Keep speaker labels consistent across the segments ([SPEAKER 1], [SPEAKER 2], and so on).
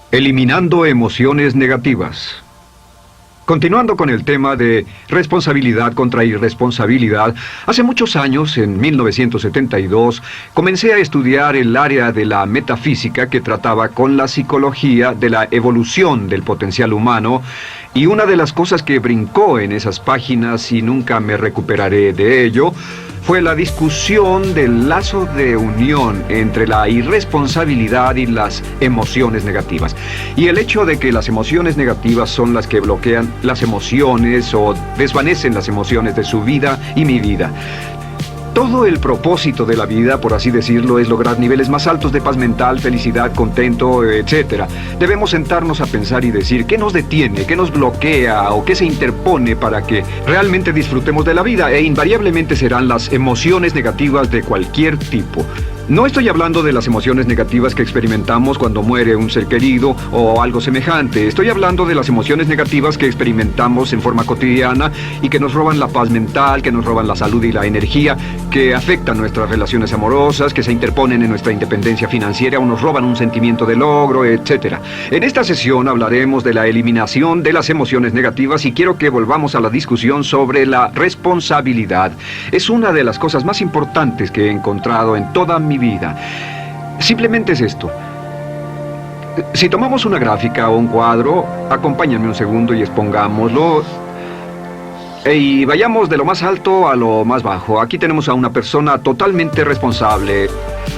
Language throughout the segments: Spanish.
[SPEAKER 1] Eliminando emociones negativas. Continuando con el tema de responsabilidad contra irresponsabilidad, hace muchos años, en 1972, comencé a estudiar el área de la metafísica que trataba con la psicología de la evolución del potencial humano, y una de las cosas que brincó en esas páginas, y nunca me recuperaré de ello, fue la discusión del lazo de unión entre la irresponsabilidad y las emociones negativas. Y el hecho de que las emociones negativas son las que bloquean las emociones o desvanecen las emociones de su vida y mi vida. Todo el propósito de la vida, por así decirlo, es lograr niveles más altos de paz mental, felicidad, contento, etc. Debemos sentarnos a pensar y decir qué nos detiene, qué nos bloquea o qué se interpone para que realmente disfrutemos de la vida, e invariablemente serán las emociones negativas de cualquier tipo. No estoy hablando de las emociones negativas que experimentamos cuando muere un ser querido o algo semejante. Estoy hablando de las emociones negativas que experimentamos en forma cotidiana y que nos roban la paz mental, que nos roban la salud y la energía, que afectan nuestras relaciones amorosas, que se interponen en nuestra independencia financiera o nos roban un sentimiento de logro, etc. En esta sesión hablaremos de la eliminación de las emociones negativas y quiero que volvamos a la discusión sobre la responsabilidad. Es una de las cosas más importantes que he encontrado en toda mi vida. Simplemente es esto. Si tomamos una gráfica o un cuadro, acompáñenme un segundo y expongámoslo. Y vayamos de lo más alto a lo más bajo. Aquí tenemos a una persona totalmente responsable.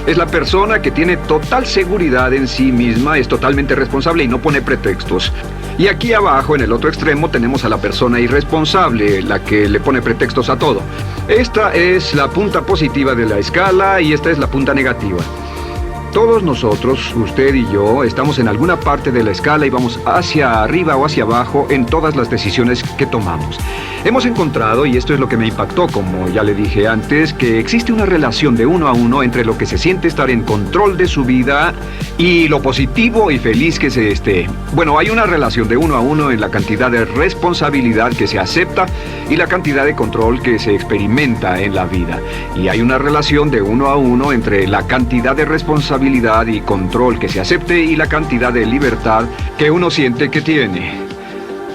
[SPEAKER 1] Es la persona que tiene total seguridad en sí misma, es totalmente responsable y no pone pretextos. Y aquí abajo, en el otro extremo, tenemos a la persona irresponsable, la que le pone pretextos a todo. Esta es la punta positiva de la escala y esta es la punta negativa. Todos nosotros, usted y yo, estamos en alguna parte de la escala y vamos hacia arriba o hacia abajo en todas las decisiones que tomamos. Hemos encontrado, y esto es lo que me impactó, como ya le dije antes, que existe una relación de 1 a 1 entre lo que se siente estar en control de su vida y lo positivo y feliz que se esté. Bueno, hay una relación de 1 a 1 en la cantidad de responsabilidad que se acepta y la cantidad de control que se experimenta en la vida. Y hay una relación de 1 a 1 entre la cantidad de responsabilidad y control que se acepte y la cantidad de libertad que uno siente que tiene.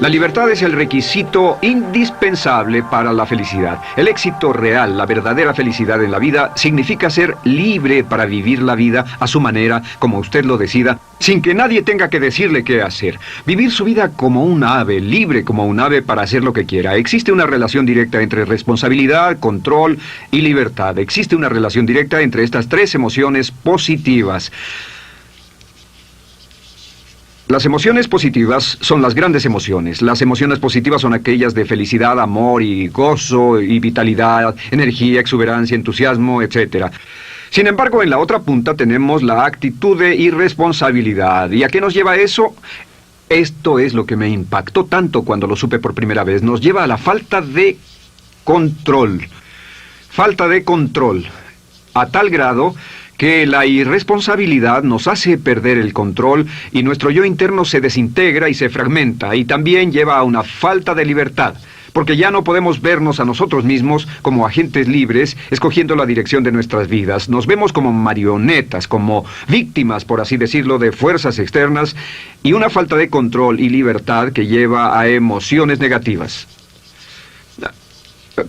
[SPEAKER 1] La libertad es el requisito indispensable para la felicidad. El éxito real, la verdadera felicidad en la vida, significa ser libre para vivir la vida a su manera, como usted lo decida, sin que nadie tenga que decirle qué hacer. Vivir su vida como un ave, libre como un ave para hacer lo que quiera. Existe una relación directa entre responsabilidad, control y libertad. Existe una relación directa entre estas 3 emociones positivas. Las emociones positivas son las grandes emociones. Las emociones positivas son aquellas de felicidad, amor y gozo y vitalidad, energía, exuberancia, entusiasmo, etc. Sin embargo, en la otra punta tenemos la actitud de irresponsabilidad. ¿Y a qué nos lleva eso? Esto es lo que me impactó tanto cuando lo supe por primera vez. Nos lleva a la falta de control. Falta de control. A tal grado que la irresponsabilidad nos hace perder el control y nuestro yo interno se desintegra y se fragmenta, y también lleva a una falta de libertad, porque ya no podemos vernos a nosotros mismos como agentes libres, escogiendo la dirección de nuestras vidas. Nos vemos como marionetas, como víctimas, por así decirlo, de fuerzas externas, y una falta de control y libertad que lleva a emociones negativas.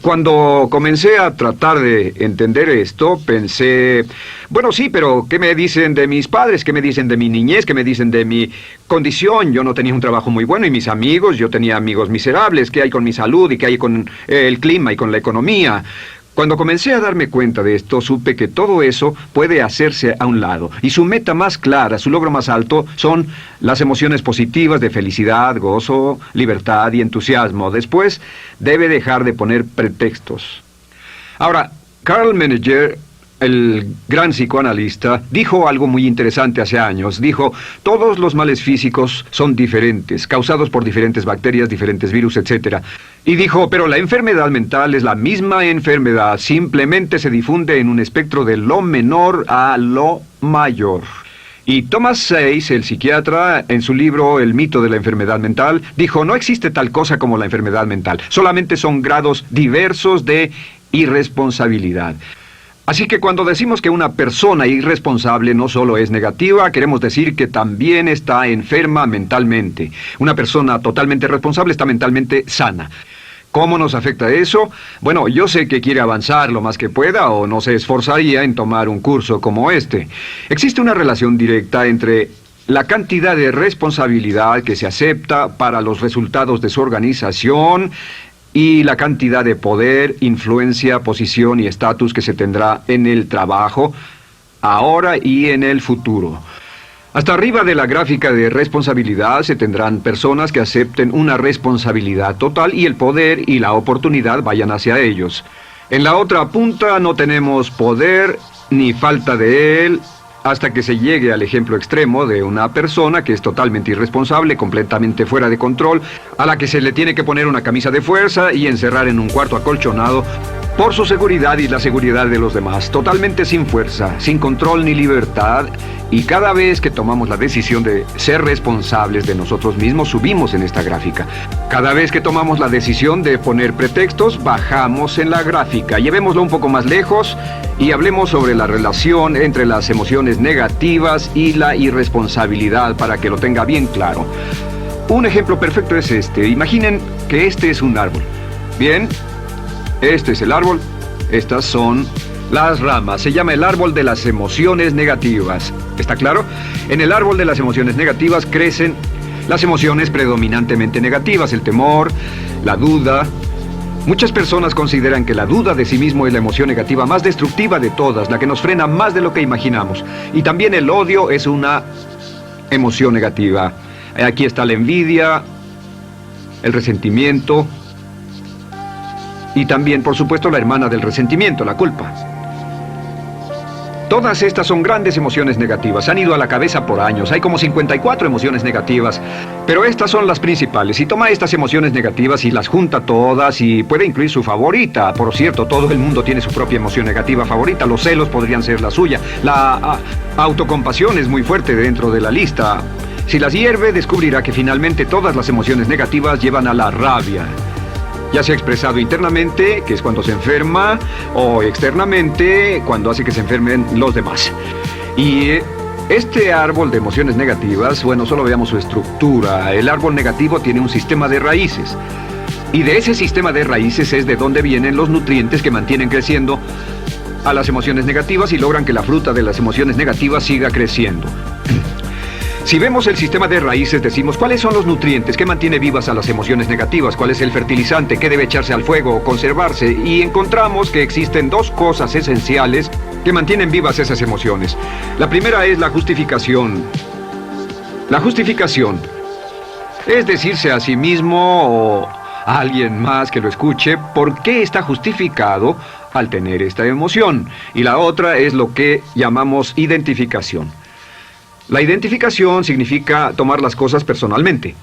[SPEAKER 1] Cuando comencé a tratar de entender esto, pensé, bueno, sí, pero ¿qué me dicen de mis padres? ¿Qué me dicen de mi niñez? ¿Qué me dicen de mi condición? Yo no tenía un trabajo muy bueno y mis amigos, yo tenía amigos miserables. ¿Qué hay con mi salud y qué hay con el clima y con la economía? Cuando comencé a darme cuenta de esto, supe que todo eso puede hacerse a un lado. Y su meta más clara, su logro más alto, son las emociones positivas de felicidad, gozo, libertad y entusiasmo. Después, debe dejar de poner pretextos. Ahora, Carl Menninger, el gran psicoanalista, dijo algo muy interesante hace años. Dijo, todos los males físicos son diferentes, causados por diferentes bacterias, diferentes virus, etc. Y dijo, pero la enfermedad mental es la misma enfermedad, simplemente se difunde en un espectro de lo menor a lo mayor. Y Thomas Sayce, el psiquiatra, en su libro El mito de la enfermedad mental, dijo, no existe tal cosa como la enfermedad mental, solamente son grados diversos de irresponsabilidad. Así que cuando decimos que una persona irresponsable no solo es negativa, queremos decir que también está enferma mentalmente. Una persona totalmente responsable está mentalmente sana. ¿Cómo nos afecta eso? Bueno, yo sé que quiere avanzar lo más que pueda o no se esforzaría en tomar un curso como este. Existe una relación directa entre la cantidad de responsabilidad que se acepta para los resultados de su organización y la cantidad de poder, influencia, posición y estatus que se tendrá en el trabajo, ahora y en el futuro. Hasta arriba de la gráfica de responsabilidad se tendrán personas que acepten una responsabilidad total y el poder y la oportunidad vayan hacia ellos. En la otra punta no tenemos poder ni falta de él, hasta que se llegue al ejemplo extremo de una persona que es totalmente irresponsable, completamente fuera de control, a la que se le tiene que poner una camisa de fuerza y encerrar en un cuarto acolchonado por su seguridad y la seguridad de los demás, totalmente sin fuerza, sin control ni libertad, y cada vez que tomamos la decisión de ser responsables de nosotros mismos, subimos en esta gráfica. Cada vez que tomamos la decisión de poner pretextos, bajamos en la gráfica. Llevémoslo un poco más lejos y hablemos sobre la relación entre las emociones negativas y la irresponsabilidad para que lo tenga bien claro. Un ejemplo perfecto es este. Imaginen que este es un árbol. Bien, este es el árbol, estas son las ramas. Se llama el árbol de las emociones negativas. ¿Está claro? En el árbol de las emociones negativas crecen las emociones predominantemente negativas, el temor, la duda. Muchas personas consideran que la duda de sí mismo es la emoción negativa más destructiva de todas, la que nos frena más de lo que imaginamos. Y también el odio es una emoción negativa. Aquí está la envidia, el resentimiento y también, por supuesto, la hermana del resentimiento, la culpa. Todas estas son grandes emociones negativas. Han ido a la cabeza por años. Hay como 54 emociones negativas. Pero estas son las principales. Si toma estas emociones negativas y las junta todas y puede incluir su favorita. Por cierto, todo el mundo tiene su propia emoción negativa favorita. Los celos podrían ser la suya. La autocompasión es muy fuerte dentro de la lista. Si las hierve, descubrirá que finalmente todas las emociones negativas llevan a la rabia. Ya sea expresado internamente, que es cuando se enferma, o externamente, cuando hace que se enfermen los demás. Y este árbol de emociones negativas, bueno, solo veamos su estructura. El árbol negativo tiene un sistema de raíces. Y de ese sistema de raíces es de donde vienen los nutrientes que mantienen creciendo a las emociones negativas y logran que la fruta de las emociones negativas siga creciendo. Si vemos el sistema de raíces, decimos, ¿cuáles son los nutrientes que mantiene vivas a las emociones negativas? ¿Cuál es el fertilizante? ¿Qué debe echarse al fuego o conservarse? Y encontramos que existen dos cosas esenciales que mantienen vivas esas emociones. La primera es la justificación. La justificación es decirse a sí mismo o a alguien más que lo escuche por qué está justificado al tener esta emoción. Y la otra es lo que llamamos identificación. La identificación significa tomar las cosas personalmente.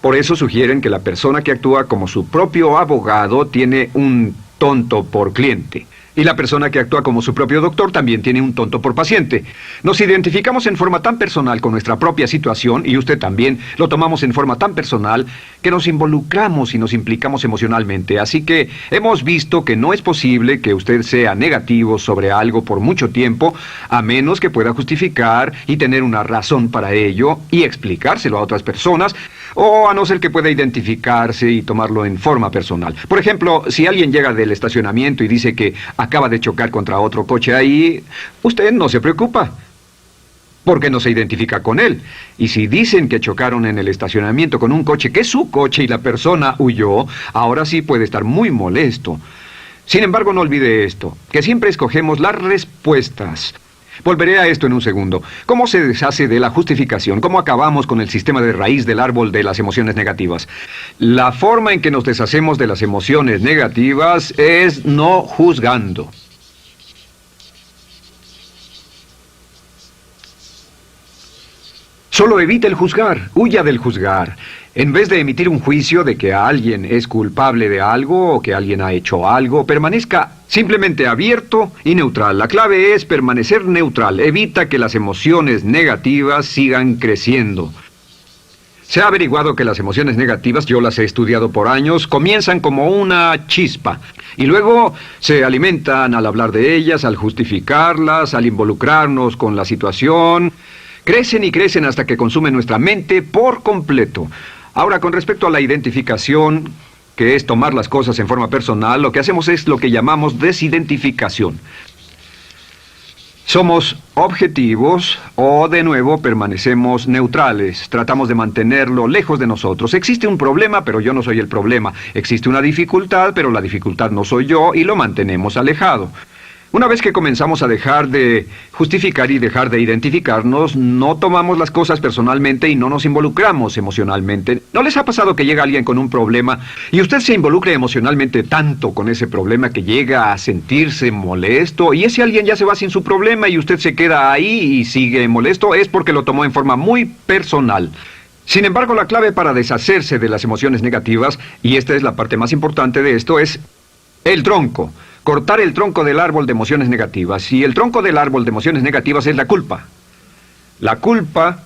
[SPEAKER 1] Por eso sugieren que la persona que actúa como su propio abogado tiene un tonto por cliente. Y la persona que actúa como su propio doctor también tiene un tonto por paciente. Nos identificamos en forma tan personal con nuestra propia situación, y usted también, lo tomamos en forma tan personal, que nos involucramos y nos implicamos emocionalmente. Así que hemos visto que no es posible que usted sea negativo sobre algo por mucho tiempo, a menos que pueda justificar y tener una razón para ello y explicárselo a otras personas, o a no ser que pueda identificarse y tomarlo en forma personal. Por ejemplo, si alguien llega del estacionamiento y dice que acaba de chocar contra otro coche ahí, usted no se preocupa, porque no se identifica con él. Y si dicen que chocaron en el estacionamiento con un coche que es su coche y la persona huyó, ahora sí puede estar muy molesto. Sin embargo, no olvide esto, que siempre escogemos las respuestas. Volveré a esto en un segundo. ¿Cómo se deshace de la justificación? ¿Cómo acabamos con el sistema de raíz del árbol de las emociones negativas? La forma en que nos deshacemos de las emociones negativas es no juzgando. Solo evite el juzgar, huya del juzgar. En vez de emitir un juicio de que alguien es culpable de algo o que alguien ha hecho algo, permanezca simplemente abierto y neutral. La clave es permanecer neutral. Evita que las emociones negativas sigan creciendo. Se ha averiguado que las emociones negativas, yo las he estudiado por años, comienzan como una chispa y luego se alimentan al hablar de ellas, al justificarlas, al involucrarnos con la situación. Crecen y crecen hasta que consumen nuestra mente por completo. Ahora, con respecto a la identificación, que es tomar las cosas en forma personal, lo que hacemos es lo que llamamos desidentificación. Somos objetivos o, de nuevo, permanecemos neutrales. Tratamos de mantenerlo lejos de nosotros. Existe un problema, pero yo no soy el problema. Existe una dificultad, pero la dificultad no soy yo, y lo mantenemos alejado. Una vez que comenzamos a dejar de justificar y dejar de identificarnos, no tomamos las cosas personalmente y no nos involucramos emocionalmente. ¿No les ha pasado que llega alguien con un problema y usted se involucra emocionalmente tanto con ese problema que llega a sentirse molesto y ese alguien ya se va sin su problema y usted se queda ahí y sigue molesto? Es porque lo tomó en forma muy personal. Sin embargo, la clave para deshacerse de las emociones negativas, y esta es la parte más importante de esto, es el tronco. Cortar el tronco del árbol de emociones negativas. Y el tronco del árbol de emociones negativas es la culpa. La culpa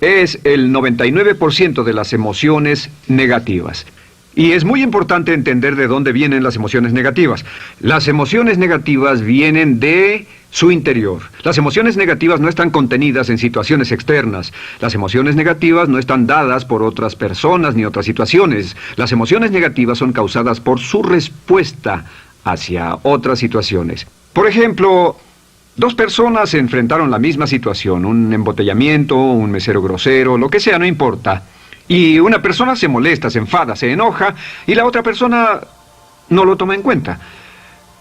[SPEAKER 1] es el 99% de las emociones negativas. Y es muy importante entender de dónde vienen las emociones negativas. Las emociones negativas vienen de su interior. Las emociones negativas no están contenidas en situaciones externas. Las emociones negativas no están dadas por otras personas ni otras situaciones. Las emociones negativas son causadas por su respuesta hacia otras situaciones. Por ejemplo, dos personas se enfrentaron a la misma situación, un embotellamiento, un mesero grosero, lo que sea, no importa. Y una persona se molesta, se enfada, se enoja, y la otra persona no lo toma en cuenta.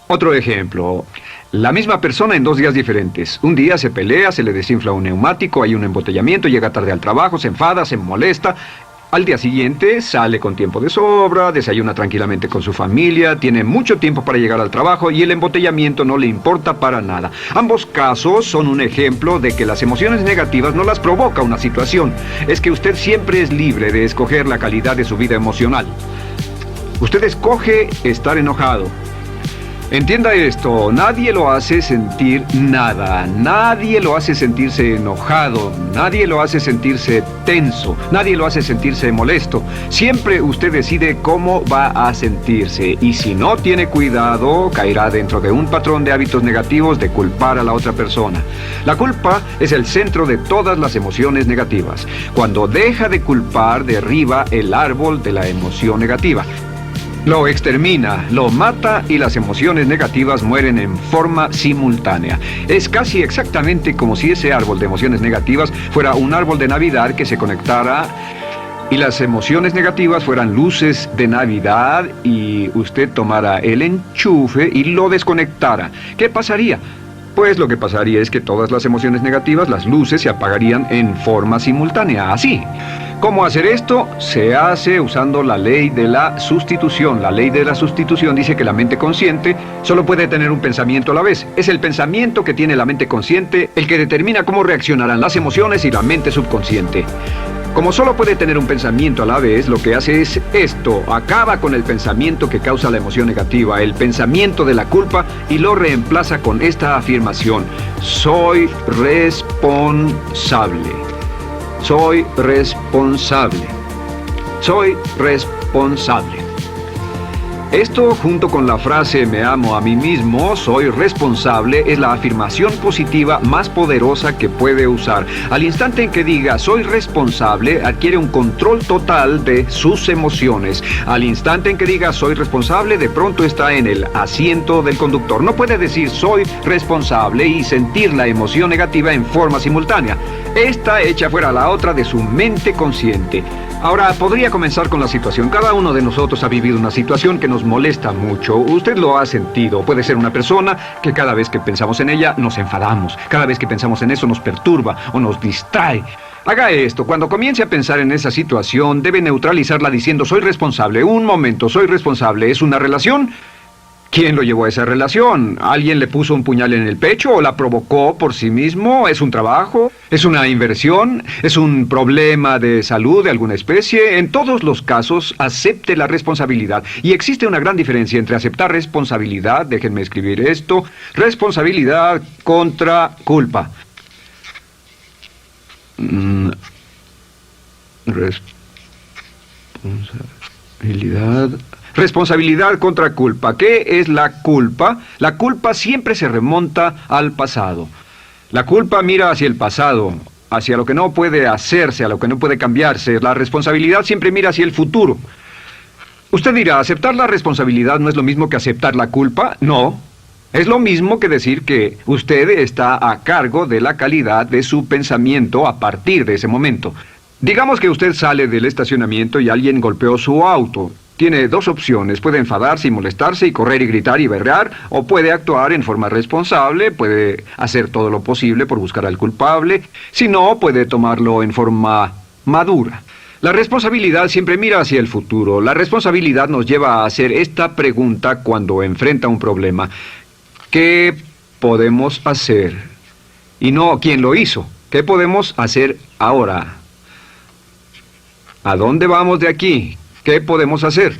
[SPEAKER 1] Otro ejemplo, la misma persona en 2 días diferentes. Un día se pelea, se le desinfla un neumático, hay un embotellamiento, llega tarde al trabajo, se enfada, se molesta. Al día siguiente sale con tiempo de sobra, desayuna tranquilamente con su familia, tiene mucho tiempo para llegar al trabajo y el embotellamiento no le importa para nada. Ambos casos son un ejemplo de que las emociones negativas no las provoca una situación. Es que usted siempre es libre de escoger la calidad de su vida emocional. Usted escoge estar enojado. Entienda esto, nadie lo hace sentir nada, nadie lo hace sentirse enojado, nadie lo hace sentirse tenso, nadie lo hace sentirse molesto. Siempre usted decide cómo va a sentirse y si no tiene cuidado, caerá dentro de un patrón de hábitos negativos de culpar a la otra persona. La culpa es el centro de todas las emociones negativas. Cuando deja de culpar, derriba el árbol de la emoción negativa. Lo extermina, lo mata y las emociones negativas mueren en forma simultánea. Es casi exactamente como si ese árbol de emociones negativas fuera un árbol de Navidad que se conectara y las emociones negativas fueran luces de Navidad y usted tomara el enchufe y lo desconectara. ¿Qué pasaría? Pues lo que pasaría es que todas las emociones negativas, las luces, se apagarían en forma simultánea, así. ¿Cómo hacer esto? Se hace usando la ley de la sustitución. La ley de la sustitución dice que la mente consciente solo puede tener un pensamiento a la vez. Es el pensamiento que tiene la mente consciente el que determina cómo reaccionarán las emociones y la mente subconsciente. Como solo puede tener un pensamiento a la vez, lo que hace es esto: acaba con el pensamiento que causa la emoción negativa, el pensamiento de la culpa, y lo reemplaza con esta afirmación: soy responsable. Soy responsable. Soy responsable. Esto, junto con la frase me amo a mí mismo, soy responsable, es la afirmación positiva más poderosa que puede usar. Al instante en que diga soy responsable, adquiere un control total de sus emociones. Al instante en que diga soy responsable, de pronto está en el asiento del conductor. No puede decir soy responsable y sentir la emoción negativa en forma simultánea. Esta echa fuera la otra de su mente consciente. Ahora, podría comenzar con la situación. Cada uno de nosotros ha vivido una situación que nos molesta mucho. Usted lo ha sentido. Puede ser una persona que cada vez que pensamos en ella nos enfadamos. Cada vez que pensamos en eso nos perturba o nos distrae. Haga esto. Cuando comience a pensar en esa situación, debe neutralizarla diciendo soy responsable. Un momento, soy responsable. ¿Es una relación? ¿Quién lo llevó a esa relación? ¿Alguien le puso un puñal en el pecho o la provocó por sí mismo? ¿Es un trabajo? ¿Es una inversión? ¿Es un problema de salud de alguna especie? En todos los casos, acepte la responsabilidad. Y existe una gran diferencia entre aceptar responsabilidad, déjenme escribir esto, responsabilidad contra culpa. Responsabilidad. Responsabilidad contra culpa. ¿Qué es la culpa? La culpa siempre se remonta al pasado. La culpa mira hacia el pasado, hacia lo que no puede hacerse, a lo que no puede cambiarse. La responsabilidad siempre mira hacia el futuro. Usted dirá, ¿aceptar la responsabilidad no es lo mismo que aceptar la culpa? No. Es lo mismo que decir que usted está a cargo de la calidad de su pensamiento a partir de ese momento. Digamos que usted sale del estacionamiento y alguien golpeó su auto. Tiene dos opciones: puede enfadarse y molestarse y correr y gritar y berrear, o puede actuar en forma responsable, puede hacer todo lo posible por buscar al culpable. Si no, puede tomarlo en forma madura. La responsabilidad siempre mira hacia el futuro. La responsabilidad nos lleva a hacer esta pregunta cuando enfrenta un problema: ¿qué podemos hacer? Y no ¿quién lo hizo? ¿Qué podemos hacer ahora? ¿A dónde vamos de aquí? ¿Qué podemos hacer?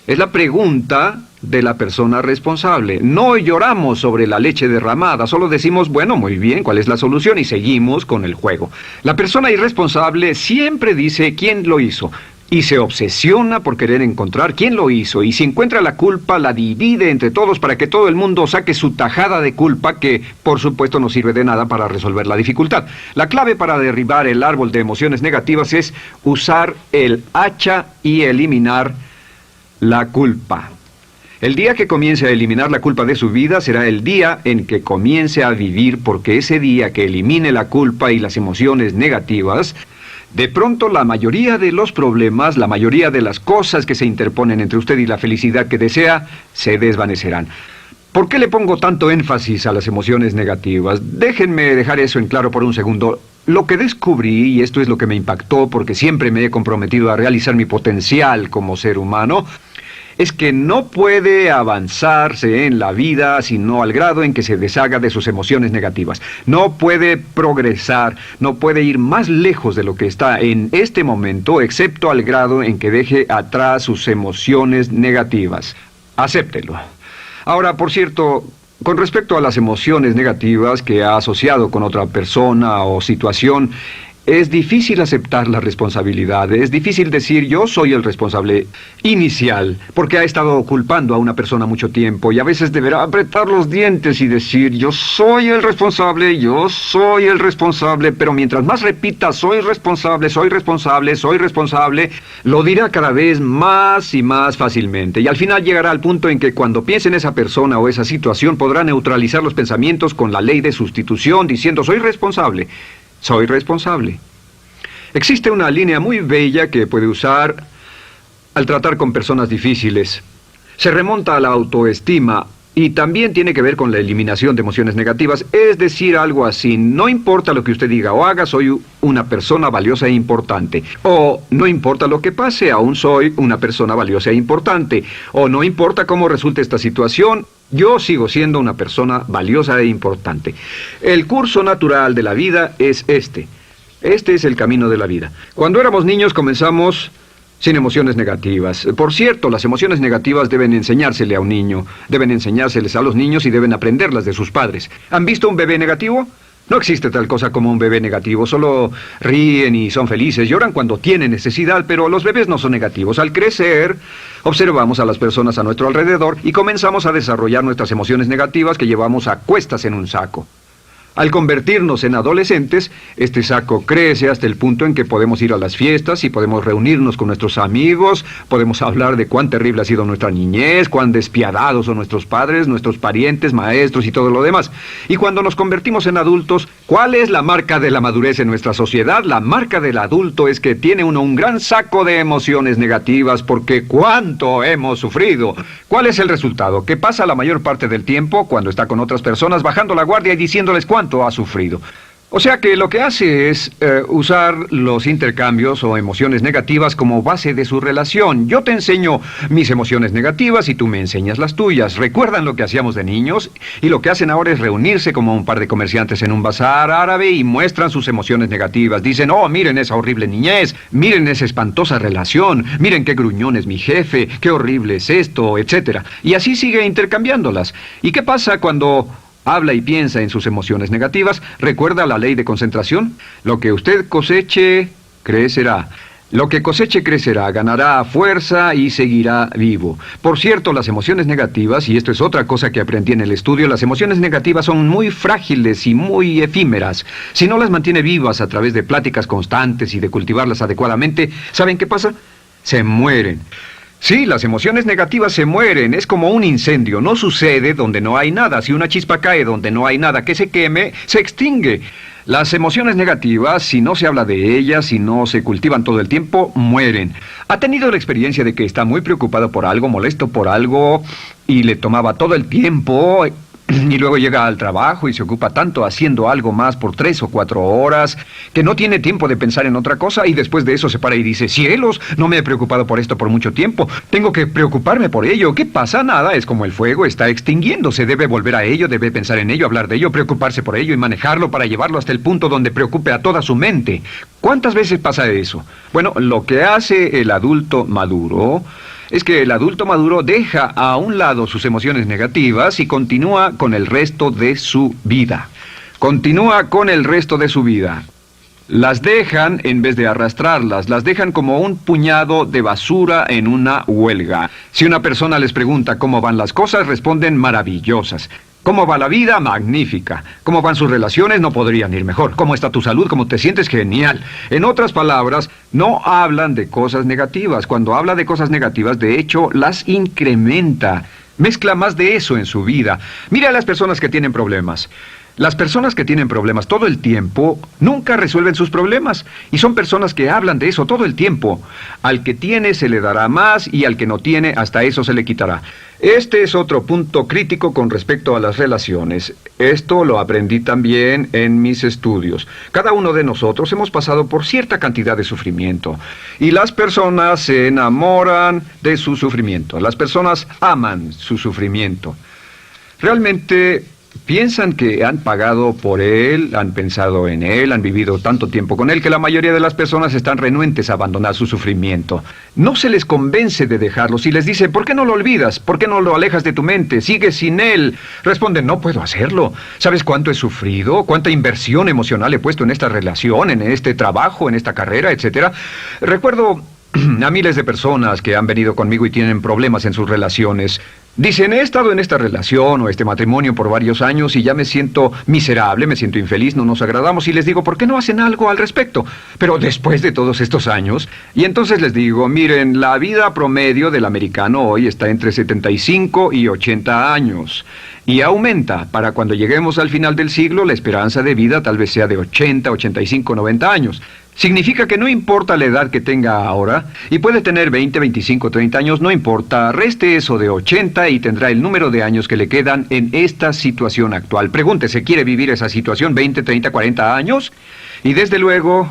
[SPEAKER 1] Es la pregunta de la persona responsable. No lloramos sobre la leche derramada, solo decimos, bueno, muy bien, ¿cuál es la solución? Y seguimos con el juego. La persona irresponsable siempre dice quién lo hizo y se obsesiona por querer encontrar quién lo hizo, y si encuentra la culpa la divide entre todos para que todo el mundo saque su tajada de culpa, que por supuesto no sirve de nada para resolver la dificultad. La clave para derribar el árbol de emociones negativas es usar el hacha y eliminar la culpa. El día que comience a eliminar la culpa de su vida será el día en que comience a vivir, porque ese día que elimine la culpa y las emociones negativas, de pronto la mayoría de los problemas, la mayoría de las cosas que se interponen entre usted y la felicidad que desea, se desvanecerán. ¿Por qué le pongo tanto énfasis a las emociones negativas? Déjenme dejar eso en claro por un segundo. Lo que descubrí, y esto es lo que me impactó porque siempre me he comprometido a realizar mi potencial como ser humano, es que no puede avanzarse en la vida sino al grado en que se deshaga de sus emociones negativas. No puede progresar, no puede ir más lejos de lo que está en este momento, excepto al grado en que deje atrás sus emociones negativas. Acéptelo. Ahora, por cierto, con respecto a las emociones negativas que ha asociado con otra persona o situación, es difícil aceptar la responsabilidad, es difícil decir yo soy el responsable inicial, porque ha estado culpando a una persona mucho tiempo y a veces deberá apretar los dientes y decir yo soy el responsable, pero mientras más repita soy responsable, lo dirá cada vez más y más fácilmente, y al final llegará al punto en que cuando piense en esa persona o esa situación podrá neutralizar los pensamientos con la ley de sustitución diciendo soy responsable. Soy responsable. Existe una línea muy bella que puede usar al tratar con personas difíciles. Se remonta a la autoestima y también tiene que ver con la eliminación de emociones negativas. Es decir, algo así: no importa lo que usted diga o haga, soy una persona valiosa e importante. O no importa lo que pase, aún soy una persona valiosa e importante. O no importa cómo resulte esta situación, yo sigo siendo una persona valiosa e importante. El curso natural de la vida es este. Este es el camino de la vida. Cuando éramos niños comenzamos sin emociones negativas. Por cierto, las emociones negativas deben enseñársele a un niño, deben enseñárseles a los niños y deben aprenderlas de sus padres. ¿Han visto un bebé negativo? No existe tal cosa como un bebé negativo, solo ríen y son felices, lloran cuando tienen necesidad, pero los bebés no son negativos. Al crecer, observamos a las personas a nuestro alrededor y comenzamos a desarrollar nuestras emociones negativas que llevamos a cuestas en un saco. Al convertirnos en adolescentes, este saco crece hasta el punto en que podemos ir a las fiestas y podemos reunirnos con nuestros amigos, podemos hablar de cuán terrible ha sido nuestra niñez, cuán despiadados son nuestros padres, nuestros parientes, maestros y todo lo demás. Y cuando nos convertimos en adultos, ¿cuál es la marca de la madurez en nuestra sociedad? La marca del adulto es que tiene uno un gran saco de emociones negativas, porque ¿cuánto hemos sufrido? ¿Cuál es el resultado? Que pasa la mayor parte del tiempo, cuando está con otras personas, bajando la guardia y diciéndoles cuánto ha sufrido. O sea que lo que hace es usar los intercambios o emociones negativas como base de su relación. Yo te enseño mis emociones negativas y tú me enseñas las tuyas. ¿Recuerdan lo que hacíamos de niños? Y lo que hacen ahora es reunirse como un par de comerciantes en un bazar árabe y muestran sus emociones negativas. Dicen, oh, miren esa horrible niñez, miren esa espantosa relación, miren qué gruñón es mi jefe, qué horrible es esto, etc. Y así sigue intercambiándolas. ¿Y qué pasa cuando habla y piensa en sus emociones negativas? ¿Recuerda la ley de concentración? Lo que usted coseche, crecerá. Lo que coseche crecerá, ganará fuerza y seguirá vivo. Por cierto, las emociones negativas, y esto es otra cosa que aprendí en el estudio, las emociones negativas son muy frágiles y muy efímeras. Si no las mantiene vivas a través de pláticas constantes y de cultivarlas adecuadamente, ¿saben qué pasa? Se mueren. Sí, las emociones negativas se mueren, es como un incendio, no sucede donde no hay nada. Si una chispa cae donde no hay nada que se queme, se extingue. Las emociones negativas, si no se habla de ellas, si no se cultivan todo el tiempo, mueren. ¿Ha tenido la experiencia de que está muy preocupado por algo, molesto por algo, y le tomaba todo el tiempo, y luego llega al trabajo y se ocupa tanto haciendo algo más por 3 o 4 horas, que no tiene tiempo de pensar en otra cosa, y después de eso se para y dice, cielos, no me he preocupado por esto por mucho tiempo, tengo que preocuparme por ello? ¿Qué pasa? Nada, es como el fuego, está extinguiéndose, debe volver a ello, debe pensar en ello, hablar de ello, preocuparse por ello y manejarlo para llevarlo hasta el punto donde preocupe a toda su mente. ¿Cuántas veces pasa eso? Bueno, lo que hace el adulto maduro es que el adulto maduro deja a un lado sus emociones negativas y continúa con el resto de su vida. Continúa con el resto de su vida. Las dejan en vez de arrastrarlas, las dejan como un puñado de basura en una huelga. Si una persona les pregunta cómo van las cosas, responden maravillosas. ¿Cómo va la vida? Magnífica. ¿Cómo van sus relaciones? No podrían ir mejor. ¿Cómo está tu salud? ¿Cómo te sientes? Genial. En otras palabras, no hablan de cosas negativas. Cuando habla de cosas negativas, de hecho, las incrementa. Mezcla más de eso en su vida. Mira a las personas que tienen problemas. Las personas que tienen problemas todo el tiempo nunca resuelven sus problemas. Y son personas que hablan de eso todo el tiempo. Al que tiene se le dará más y al que no tiene hasta eso se le quitará. Este es otro punto crítico con respecto a las relaciones. Esto lo aprendí también en mis estudios. Cada uno de nosotros hemos pasado por cierta cantidad de sufrimiento. Y las personas se enamoran de su sufrimiento. Las personas aman su sufrimiento. Realmente piensan que han pagado por él, han pensado en él, han vivido tanto tiempo con él que la mayoría de las personas están renuentes a abandonar su sufrimiento. No se les convence de dejarlo. Si les dice, ¿por qué no lo olvidas? ¿Por qué no lo alejas de tu mente? ¿Sigues sin él? Responden, no puedo hacerlo. ¿Sabes cuánto he sufrido? ¿Cuánta inversión emocional he puesto en esta relación, en este trabajo, en esta carrera, etcétera? Recuerdo a miles de personas que han venido conmigo y tienen problemas en sus relaciones. Dicen, he estado en esta relación o este matrimonio por varios años y ya me siento miserable, me siento infeliz, no nos agradamos, y les digo, ¿por qué no hacen algo al respecto? Pero después de todos estos años, y entonces les digo, miren, la vida promedio del americano hoy está entre 75 y 80 años. Y aumenta. Para cuando lleguemos al final del siglo, la esperanza de vida tal vez sea de 80, 85, 90 años. Significa que no importa la edad que tenga ahora, y puede tener 20, 25, 30 años, no importa, reste eso de 80 y tendrá el número de años que le quedan en esta situación actual. Pregúntese, ¿quiere vivir esa situación 20, 30, 40 años? Y desde luego,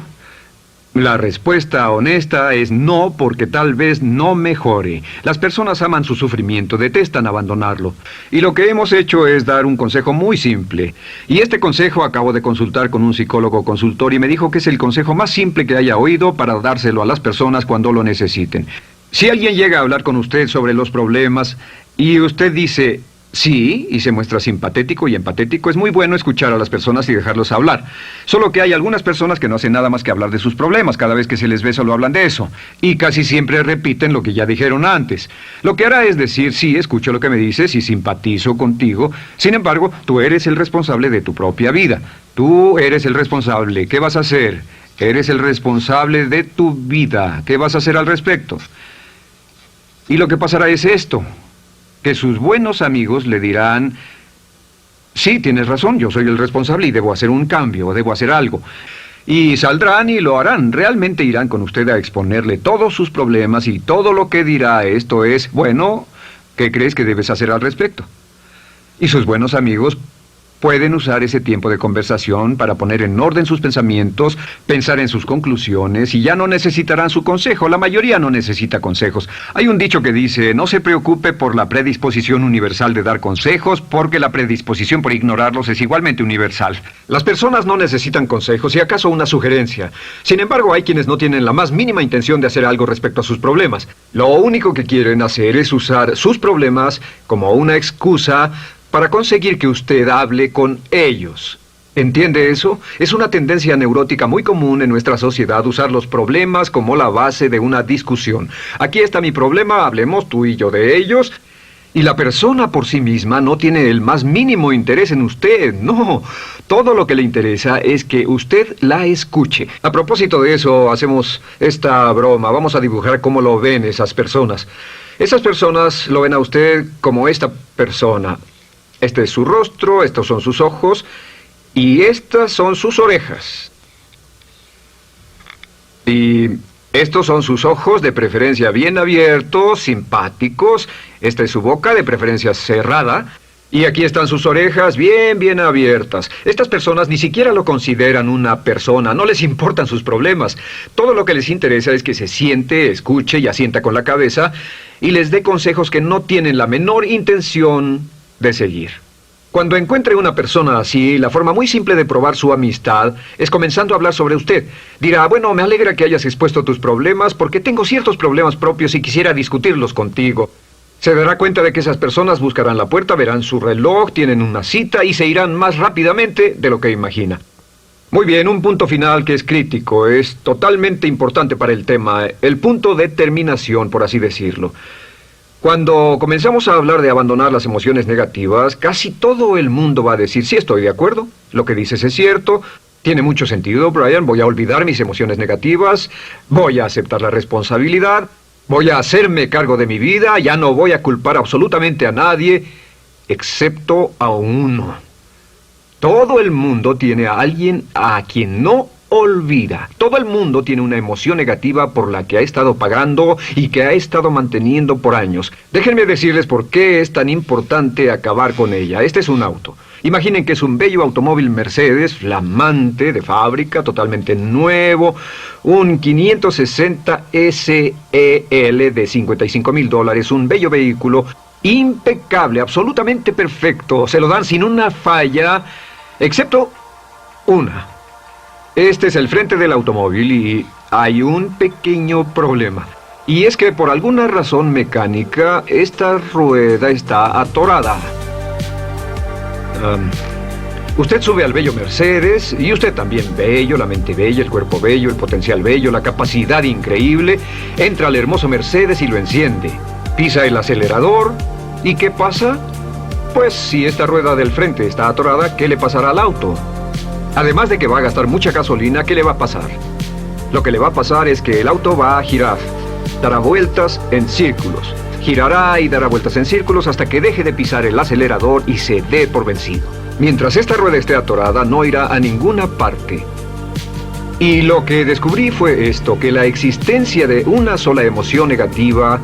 [SPEAKER 1] la respuesta honesta es no, porque tal vez no mejore. Las personas aman su sufrimiento, detestan abandonarlo. Y lo que hemos hecho es dar un consejo muy simple. Y este consejo acabo de consultar con un psicólogo consultor y me dijo que es el consejo más simple que haya oído para dárselo a las personas cuando lo necesiten. Si alguien llega a hablar con usted sobre los problemas y usted dice sí, y se muestra simpatético y empatético, es muy bueno escuchar a las personas y dejarlos hablar. Solo que hay algunas personas que no hacen nada más que hablar de sus problemas. Cada vez que se les ve solo hablan de eso. Y casi siempre repiten lo que ya dijeron antes. Lo que hará es decir, sí, escucho lo que me dices y simpatizo contigo. Sin embargo, tú eres el responsable de tu propia vida. Tú eres el responsable. ¿Qué vas a hacer? Eres el responsable de tu vida. ¿Qué vas a hacer al respecto? Y lo que pasará es esto, que sus buenos amigos le dirán, sí, tienes razón, yo soy el responsable y debo hacer un cambio, debo hacer algo. Y saldrán y lo harán, realmente irán con usted a exponerle todos sus problemas y todo lo que dirá esto es, bueno, ¿qué crees que debes hacer al respecto? Y sus buenos amigos pueden usar ese tiempo de conversación para poner en orden sus pensamientos, pensar en sus conclusiones, y ya no necesitarán su consejo. La mayoría no necesita consejos. Hay un dicho que dice, no se preocupe por la predisposición universal de dar consejos, porque la predisposición por ignorarlos es igualmente universal. Las personas no necesitan consejos, si acaso una sugerencia. Sin embargo, hay quienes no tienen la más mínima intención de hacer algo respecto a sus problemas. Lo único que quieren hacer es usar sus problemas como una excusa para conseguir que usted hable con ellos. ¿Entiende eso? Es una tendencia neurótica muy común en nuestra sociedad usar los problemas como la base de una discusión. Aquí está mi problema, hablemos tú y yo de ellos. Y la persona por sí misma no tiene el más mínimo interés en usted, no. Todo lo que le interesa es que usted la escuche. A propósito de eso, hacemos esta broma. Vamos a dibujar cómo lo ven esas personas. Esas personas lo ven a usted como esta persona. Este es su rostro, estos son sus ojos y estas son sus orejas. Y estos son sus ojos, de preferencia bien abiertos, simpáticos. Esta es su boca, de preferencia cerrada. Y aquí están sus orejas bien abiertas. Estas personas ni siquiera lo consideran una persona, no les importan sus problemas. Todo lo que les interesa es que se siente, escuche y asienta con la cabeza y les dé consejos que no tienen la menor intención de seguir. Cuando encuentre una persona así, la forma muy simple de probar su amistad es comenzando a hablar sobre usted. Dirá, bueno, me alegra que hayas expuesto tus problemas porque tengo ciertos problemas propios y quisiera discutirlos contigo. Se dará cuenta de que esas personas buscarán la puerta, verán su reloj, tienen una cita y se irán más rápidamente de lo que imagina. Muy bien, un punto final que es crítico, es totalmente importante para el tema, el punto de terminación, por así decirlo. Cuando comenzamos a hablar de abandonar las emociones negativas, casi todo el mundo va a decir, sí, estoy de acuerdo, lo que dices es cierto, tiene mucho sentido, Brian, voy a olvidar mis emociones negativas, voy a aceptar la responsabilidad, voy a hacerme cargo de mi vida, ya no voy a culpar absolutamente a nadie, excepto a uno. Todo el mundo tiene a alguien a quien no olvida. Todo el mundo tiene una emoción negativa por la que ha estado pagando y que ha estado manteniendo por años. Déjenme decirles por qué es tan importante acabar con ella. Este es un auto. Imaginen que es un bello automóvil Mercedes, flamante, de fábrica, totalmente nuevo, un 560 SEL de $55,000, un bello vehículo, impecable, absolutamente perfecto. Se lo dan sin una falla, excepto una. Este es el frente del automóvil y hay un pequeño problema. Y es que por alguna razón mecánica, esta rueda está atorada. Usted sube al bello Mercedes, y usted también bello, la mente bella, el cuerpo bello, el potencial bello, la capacidad increíble. Entra al hermoso Mercedes y lo enciende. Pisa el acelerador, ¿y qué pasa? Pues si esta rueda del frente está atorada, ¿qué le pasará al auto? Además de que va a gastar mucha gasolina, ¿qué le va a pasar? Lo que le va a pasar es que el auto va a girar, dará vueltas en círculos. Girará y dará vueltas en círculos hasta que deje de pisar el acelerador y se dé por vencido. Mientras esta rueda esté atorada, no irá a ninguna parte. Y lo que descubrí fue esto, que la existencia de una sola emoción negativa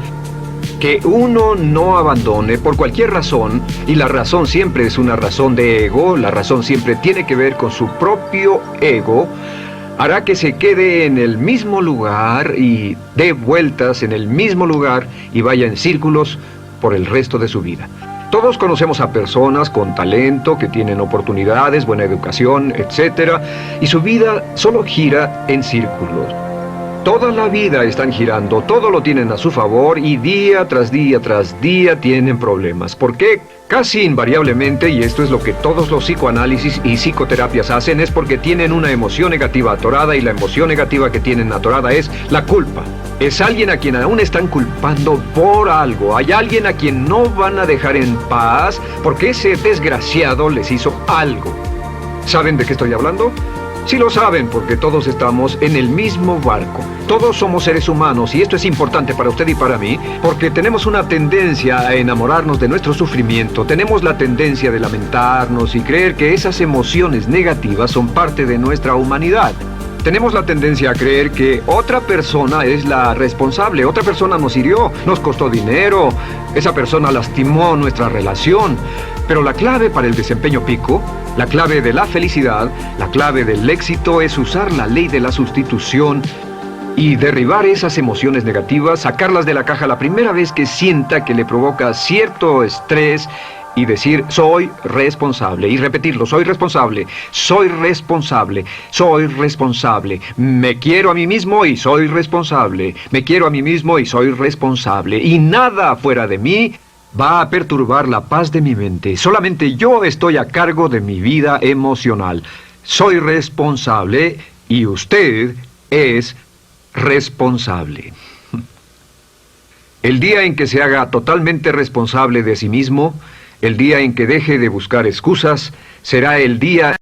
[SPEAKER 1] que uno no abandone por cualquier razón, y la razón siempre es una razón de ego, la razón siempre tiene que ver con su propio ego, hará que se quede en el mismo lugar y dé vueltas en el mismo lugar y vaya en círculos por el resto de su vida. Todos conocemos a personas con talento, que tienen oportunidades, buena educación, etc. Y su vida solo gira en círculos. Toda la vida están girando, todo lo tienen a su favor y día tras día tras día tienen problemas. ¿Por qué? Casi invariablemente, y esto es lo que todos los psicoanálisis y psicoterapias hacen, es porque tienen una emoción negativa atorada y la emoción negativa que tienen atorada es la culpa. Es alguien a quien aún están culpando por algo. Hay alguien a quien no van a dejar en paz porque ese desgraciado les hizo algo. ¿Saben de qué estoy hablando? Sí lo saben, porque todos estamos en el mismo barco. Todos somos seres humanos, y esto es importante para usted y para mí, porque tenemos una tendencia a enamorarnos de nuestro sufrimiento. Tenemos la tendencia de lamentarnos y creer que esas emociones negativas son parte de nuestra humanidad. Tenemos la tendencia a creer que otra persona es la responsable, otra persona nos hirió, nos costó dinero, esa persona lastimó nuestra relación. Pero la clave para el desempeño pico, la clave de la felicidad, la clave del éxito es usar la ley de la sustitución y derribar esas emociones negativas, sacarlas de la caja la primera vez que sienta que le provoca cierto estrés y decir, soy responsable, y repetirlo, soy responsable, soy responsable, soy responsable, me quiero a mí mismo y soy responsable, me quiero a mí mismo y soy responsable, y nada fuera de mí va a perturbar la paz de mi mente. Solamente yo estoy a cargo de mi vida emocional. soy responsable y usted es responsable. El día en que se haga totalmente responsable de sí mismo, el día en que deje de buscar excusas, será el día